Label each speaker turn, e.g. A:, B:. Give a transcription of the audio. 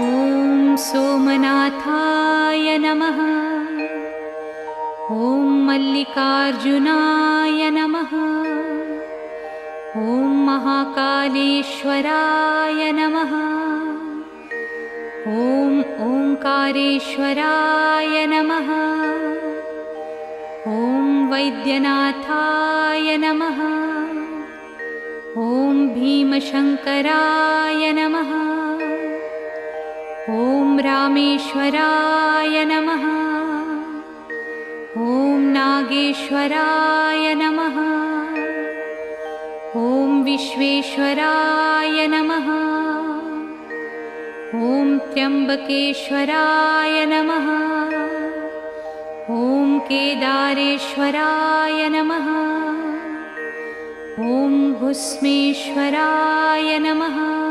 A: ॐ सोमनाथाय नमः। ॐ मल्लिकार्जुनाय नमः। ॐ महाकालेश्वराय नमः। ॐ ओंकारेश्वराय नमः। ॐ वैद्यनाथाय नमः। ॐ भीमशङ्कराय नमः। ॐ रामेश्वराय नमः। ॐ नागेश्वराय नमः। ॐ विश्वेश्वराय नमः। ॐ त्र्यम्बकेश्वराय नमः। ॐ केदारेश्वराय नमः। ॐ भुस्मेश्वराय नमः।